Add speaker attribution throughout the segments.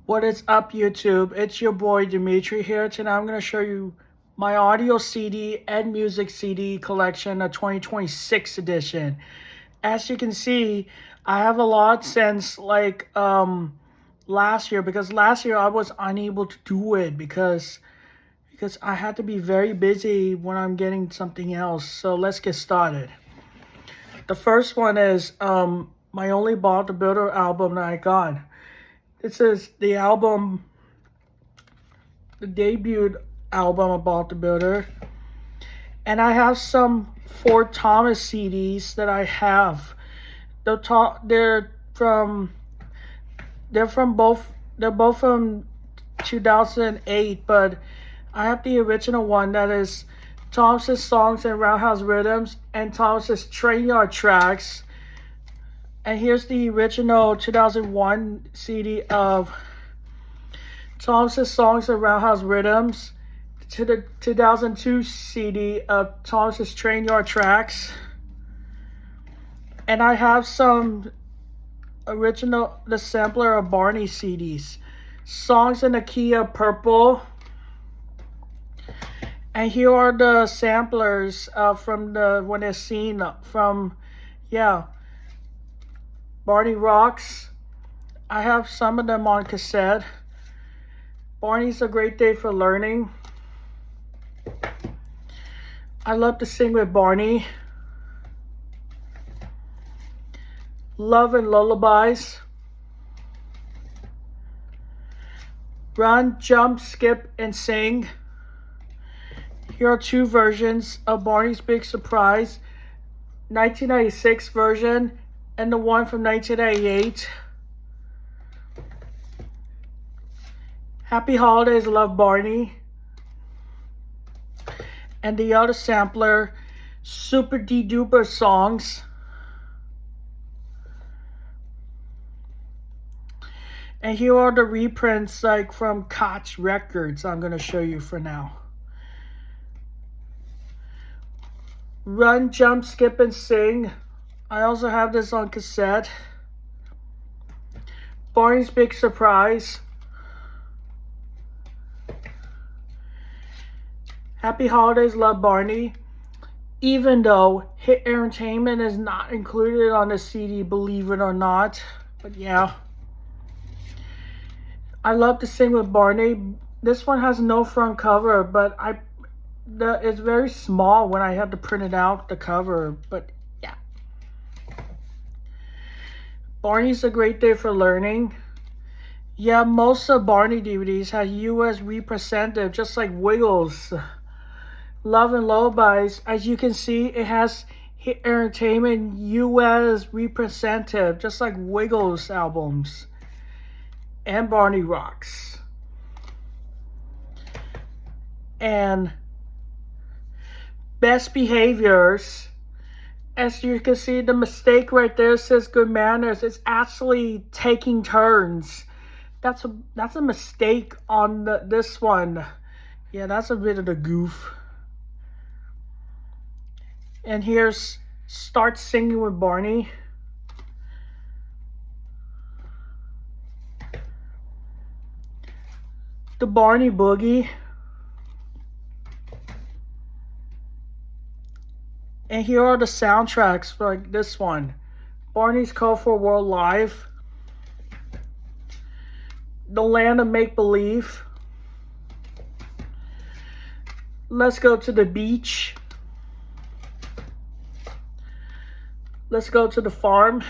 Speaker 1: What is up, YouTube? It's your boy Dimitri here. Today I'm going to show you my audio CD and music CD collection, a 2026 edition. As you can see, I have a lot since last year, because last year I was unable to do it because I had to be very busy when I'm getting something else. So let's get started. The first one is my only Bob the Builder album that I got. This is the album, the debut album of Bob the Builder. And I have some Fort Thomas CDs that I have. They're both from 2008, but I have the original one that is Thomas's Songs and Roundhouse Rhythms and Thomas's Train Yard Tracks. And here's the original 2001 CD of Thomas's Songs and Roundhouse Rhythms, to the 2002 CD of Thomas's Train Yard Tracks. And I have some the sampler of Barney CDs, Songs in the Key of Purple. And here are the samplers from when they're seen from, Barney Rocks. I have some of them on cassette. Barney's a Great Day for Learning. I Love to Sing with Barney. Love and Lullabies. Run, Jump, Skip, and Sing. Here are two versions of Barney's Big Surprise, 1996 version and the one from 1998. Happy Holidays, Love Barney. And the other sampler, Super D Duper Songs. And here are the reprints from Koch Records I'm going to show you for now. Run, Jump, Skip, and Sing. I also have this on cassette. Barney's Big Surprise. Happy Holidays, Love Barney. Even though Hit Entertainment is not included on the CD, believe it or not. But yeah. I Love to Sing with Barney. This one has no front cover, but it's very small when I had to print it out, the cover. But yeah. Barney's a Great Day for Learning. Yeah, most of Barney DVDs have US representative, just like Wiggles. Love and Lullabies, as you can see, it has Hit Entertainment US representative, just like Wiggles albums. And Barney Rocks. And Best Behaviors. As you can see, the mistake right there says Good Manners. It's actually Taking Turns. That's a mistake on this one. Yeah, that's a bit of a goof. And here's Start Singing with Barney. The Barney Boogie. And here are the soundtracks like this one. Barney's Colorful World Live. The Land of Make Believe. Let's Go to the Beach. Let's Go to the Farm.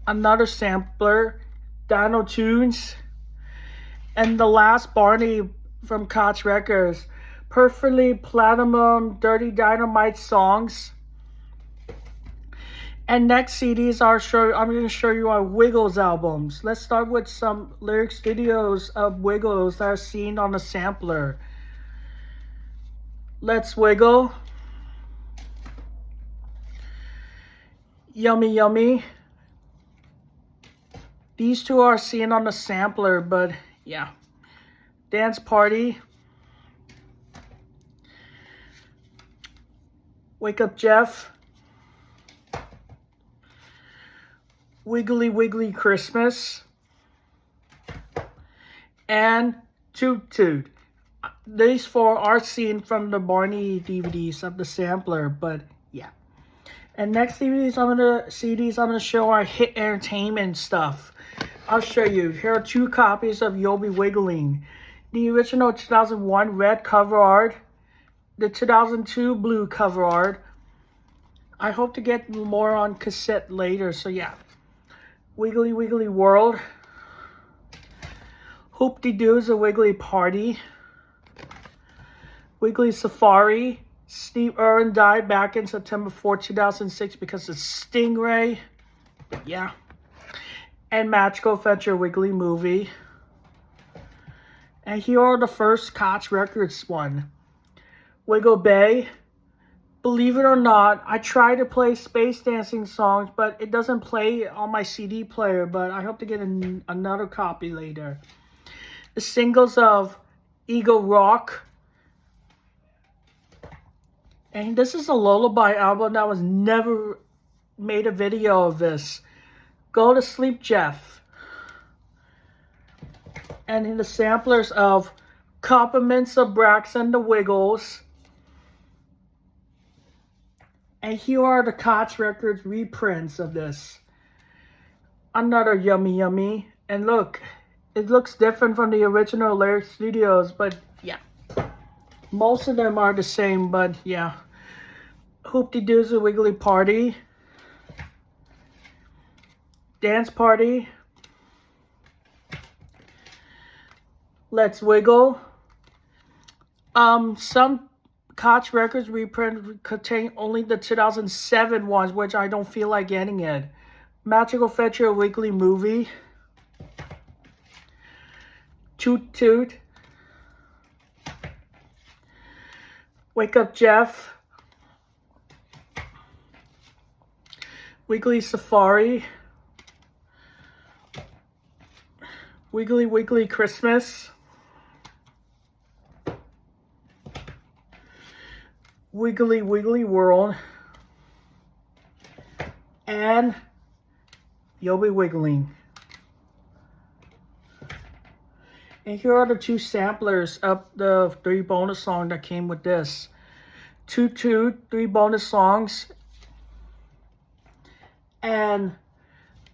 Speaker 1: Another sampler, Dino Tunes. And the last Barney from Koch Records, Perfectly Platinum Dirty Dynamite Songs. And next CDs I'm going to show you our Wiggles albums. Let's start with some lyrics videos of Wiggles that are seen on the sampler. Let's Wiggle. Yummy Yummy. These two are seen on the sampler, but yeah. Dance Party. Wake Up Jeff. Wiggly Wiggly Christmas. and Toot Toot. These four are seen from the Barney DVDs of the sampler, but yeah. And next CDs I'm gonna show are Hit Entertainment stuff. I'll show you. Here are 2 copies of You'll Be Wiggling. The original 2001 red cover art, the 2002 blue cover art. I hope to get more on cassette later, so yeah. Wiggly Wiggly World. Hoop-de-Doo's A Wiggly Party. Wiggly Safari. Steve Irwin died back in September 4, 2006 because of Stingray. But yeah. And Magical Adventure Wiggly Movie. And here are the first Koch Records one. Wiggle Bay. Believe it or not, I try to play Space Dancing songs, but it doesn't play on my CD player, but I hope to get another copy later. The singles of Eagle Rock. And this is a lullaby album that was never made a video of this. Go to Sleep, Jeff. And in the samplers of Compliments of Brax and the Wiggles. And here are the Koch Records reprints of this. Another Yummy Yummy. And look, it looks different from the original Lyric Studios, but yeah. Most of them are the same, but yeah. Hoop-de-Doo's A Wiggly Party. Dance Party. Let's Wiggle. Some Koch Records reprint contain only the 2007 ones, which I don't feel like getting it. Magical Adventure A Wiggly Movie. Toot Toot. Wake Up Jeff. Wiggly Safari. Wiggly Wiggly Christmas. Wiggly Wiggly World. And You'll Be Wiggling. And here are the 2 samplers of the 3 bonus songs that came with this. Toot Toot, 3 bonus songs. And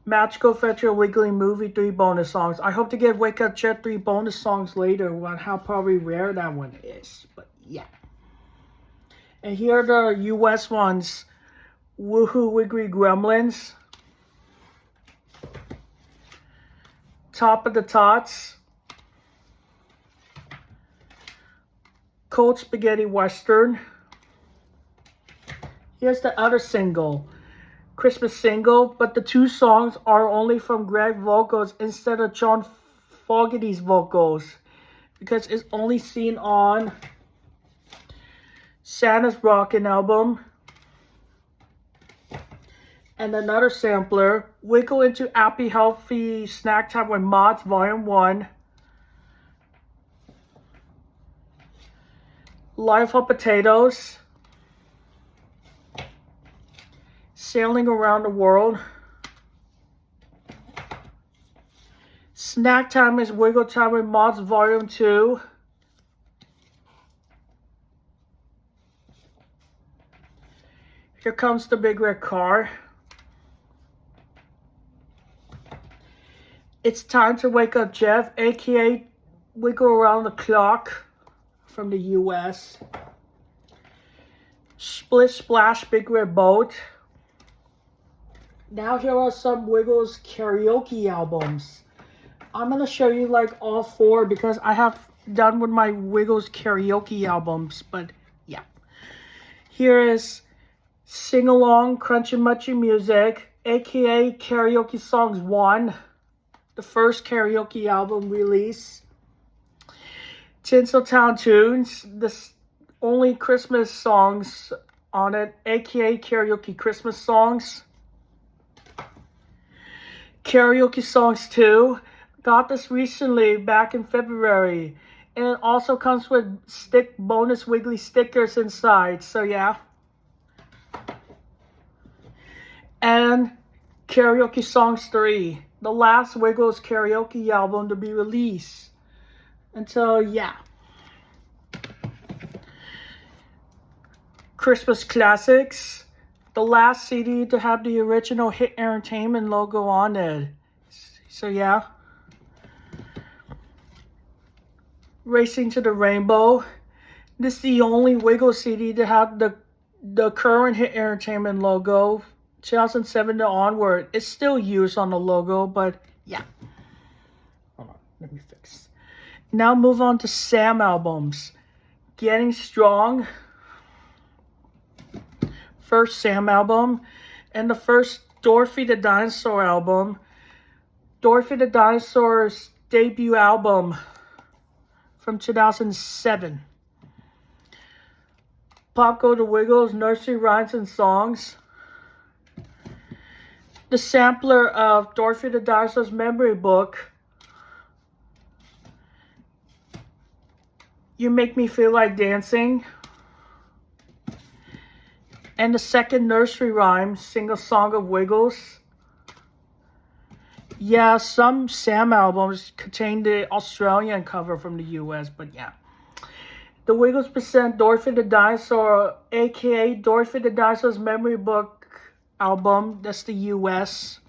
Speaker 1: Magical Adventure Wiggly Movie, 3 bonus songs. I hope to get Wake Up Jeff 3 bonus songs later on how probably rare that one is. But yeah. And here are the US ones. Woohoo Wiggly Gremlins. Top of the Tots. Cold Spaghetti Western. Here's the other single. Christmas single, but the 2 songs are only from Greg vocals instead of John Fogerty's vocals because it's only seen on Santa's Rockin' album. And another sampler, Wiggle into Happy Healthy Snack Time with Mods Volume 1. Life of Potatoes. Sailing Around the World. Snack Time is Wiggle Time with Mods Volume 2. Here Comes the Big Red Car. It's Time to Wake Up Jeff, aka Wiggle Around the Clock from the US. Split Splash Big Red Boat. Now here are some Wiggles karaoke albums. I'm going to show you like all 4 because I have done with my Wiggles karaoke albums. But yeah. Here is Sing Along Crunchy Munchy Music, aka Karaoke Songs 1. The first karaoke album release. Tinseltown Tunes, the only Christmas songs on it, aka Karaoke Christmas Songs. Karaoke Songs 2, got this recently back in February, and it also comes with bonus Wiggly stickers inside, so yeah. And Karaoke Songs 3, the last Wiggles karaoke album to be released. And so, yeah. Christmas Classics, the last CD to have the original Hit Entertainment logo on it. So, yeah. Racing to the Rainbow. This is the only Wiggle CD to have the current Hit Entertainment logo. 2007 to onward. It's still used on the logo, but yeah. Hold on, let me fix. Now move on to Sam albums. Getting Strong. First Sam album. And the first Dorothy the Dinosaur album. Dorothy the Dinosaur's debut album from 2007. Pop Go the Wiggles, Nursery Rhymes and Songs. The sampler of Dorothy the Dinosaur's memory book. You Make Me Feel Like Dancing. And the second nursery rhyme, Sing a Song of Wiggles. Yeah, some Sam albums contain the Australian cover from the US, but yeah. The Wiggles present Dorothy the Dinosaur, aka Dorothy the Dinosaur's memory book album. That's the US.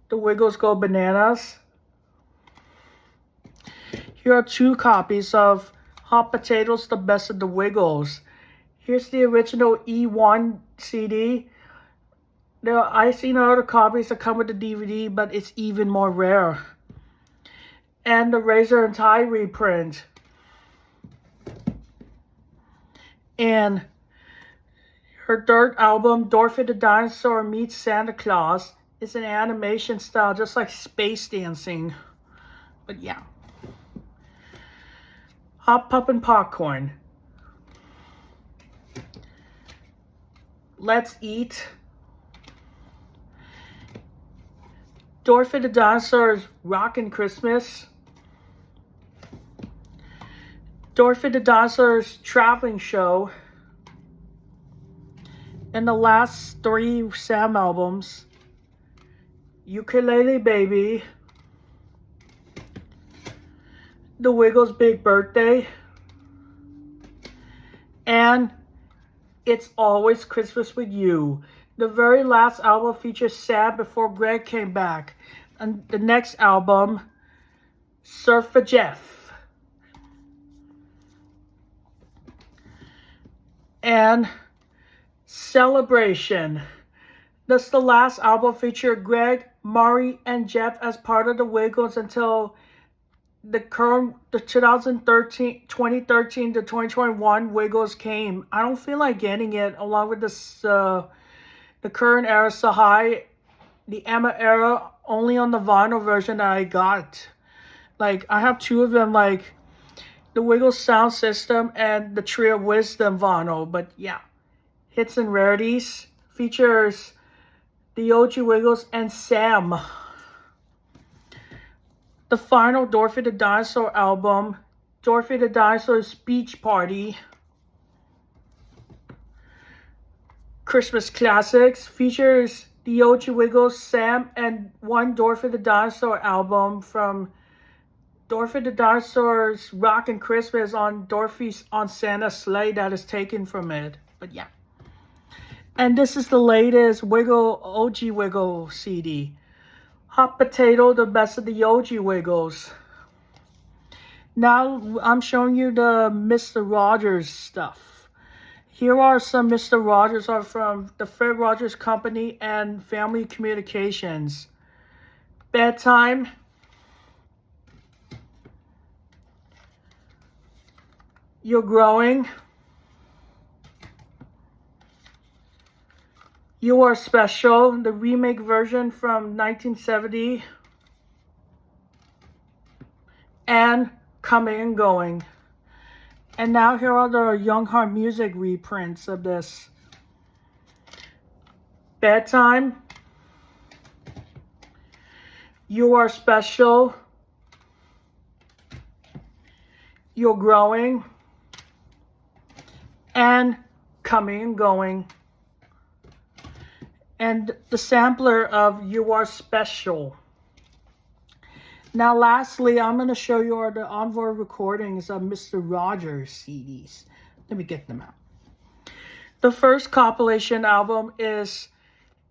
Speaker 1: The Wiggles Go Bananas. Here are 2 copies of Hot Potatoes, The Best of the Wiggles. Here's the original E1 CD. I've seen other copies that come with the DVD, but it's even more rare. And the Razor and Tie reprint. And her third album, Dorothy the Dinosaur Meets Santa Claus, is an animation style, just like Space Dancing. But yeah. Hot Poppin' Popcorn. Let's Eat. Dorothy the Dinosaur's Rockin' Christmas. Dorothy the Dinosaur's Traveling Show. And the last 3 Sam albums. Ukulele Baby. The Wiggles' Big Birthday. And It's Always Christmas with You. The very last album features Sam before Greg came back. And the next album, Surf for Jeff. And Celebration. That's the last album featuring Greg, Maury, and Jeff as part of the Wiggles until the 2013 to 2021 Wiggles came. I don't feel like getting it along with this the current era Sahai, the Emma era, only on the vinyl version that I got. Like, I have 2 of them, like the Wiggles Sound System and the Tree of Wisdom vinyl. But yeah, Hits and Rarities features the OG Wiggles and Sam. The final Dorothy the Dinosaur album, Dorothy the Dinosaur's Beach Party. Christmas Classics features the OG Wiggles, Sam, and one Dorothy the Dinosaur album from Dorothy the Dinosaur's Rockin' Christmas on Dorothy's on Santa's Sleigh that is taken from it. But yeah. And this is the latest OG Wiggle CD. Hot Potato, The Best of the OG Wiggles. Now I'm showing you the Mr. Rogers stuff. Here are some Mr. Rogers are from the Fred Rogers Company and Family Communications. Bedtime. You're Growing. You Are Special, the remake version from 1970. And Coming and Going. And now here are the Young Heart Music reprints of this. Bedtime. You Are Special. You're Growing. And Coming and Going. And the sampler of You Are Special. Now, lastly, I'm going to show you the Envoy recordings of Mr. Rogers CDs. Let me get them out. The first compilation album is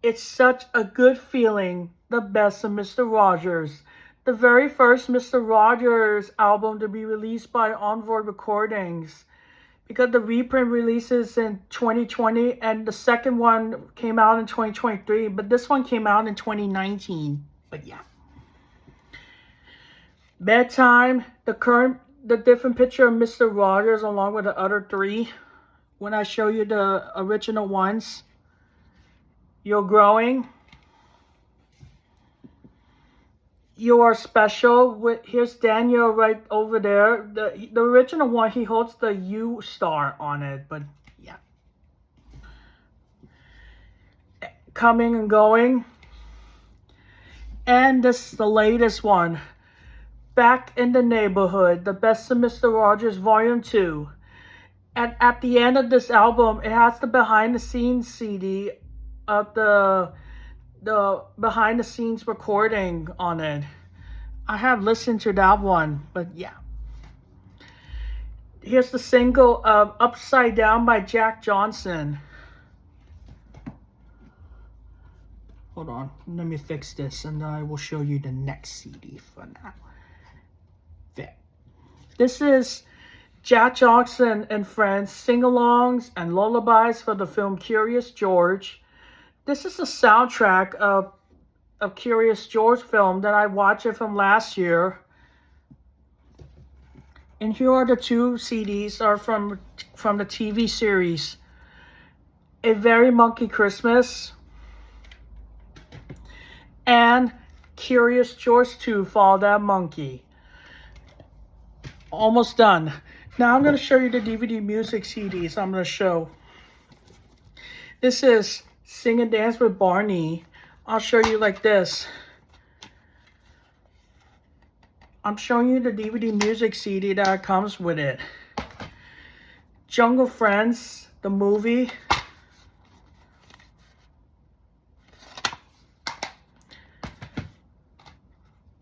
Speaker 1: It's Such a Good Feeling, the best of Mr. Rogers. The very first Mr. Rogers album to be released by Envoy Recordings, because the reprint releases in 2020 and the second one came out in 2023, but this one came out in 2019. But yeah. Bedtime, the different picture of Mr. Rogers along with the other three. When I show you the original ones, You're Growing, You Are Special. Here's Daniel right over there. The original one, he holds the U star on it, but yeah. Coming and Going. And this is the latest one, Back in the Neighborhood, the best of Mr. Rogers Volume 2. And at the end of this album, it has the behind the scenes CD of the behind the scenes recording on it. I have listened to that one, but yeah. Here's the single of Upside Down by Jack Johnson. Hold on, let me fix this and then I will show you the next CD for now. There. This is Jack Johnson and Friends sing-alongs and lullabies for the film Curious George. This is the soundtrack of Curious George film that I watched it from last year. And here are the two CDs are from the TV series A Very Monkey Christmas and Curious George 2 Follow That Monkey. Almost done. Now I'm going to show you the DVD music CDs I'm going to show. This is Sing and Dance with Barney. I'll show you like this. I'm showing you the DVD music CD that comes with it. Jungle Friends, the movie.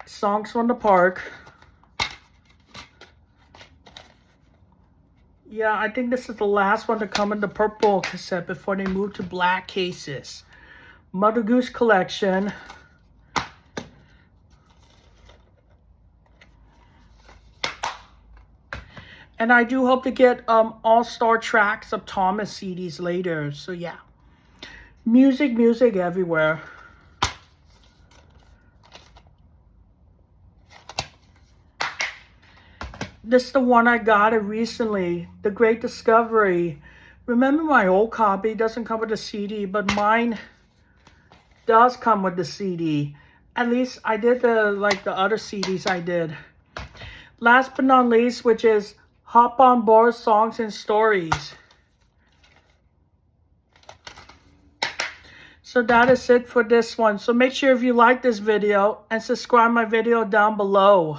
Speaker 1: Songs from the Park. Yeah, I think this is the last one to come in the purple cassette before they move to black cases. Mother Goose Collection. And I do hope to get all-star tracks of Thomas CDs later. So yeah. Music everywhere. This is the one I got it recently, The Great Discovery. Remember, my old copy doesn't come with a CD, but mine does come with the CD. At least I did the other CDs I did. Last but not least, which is Hop on Board Songs and Stories. So that is it for this one. So make sure if you like this video and subscribe my video down below.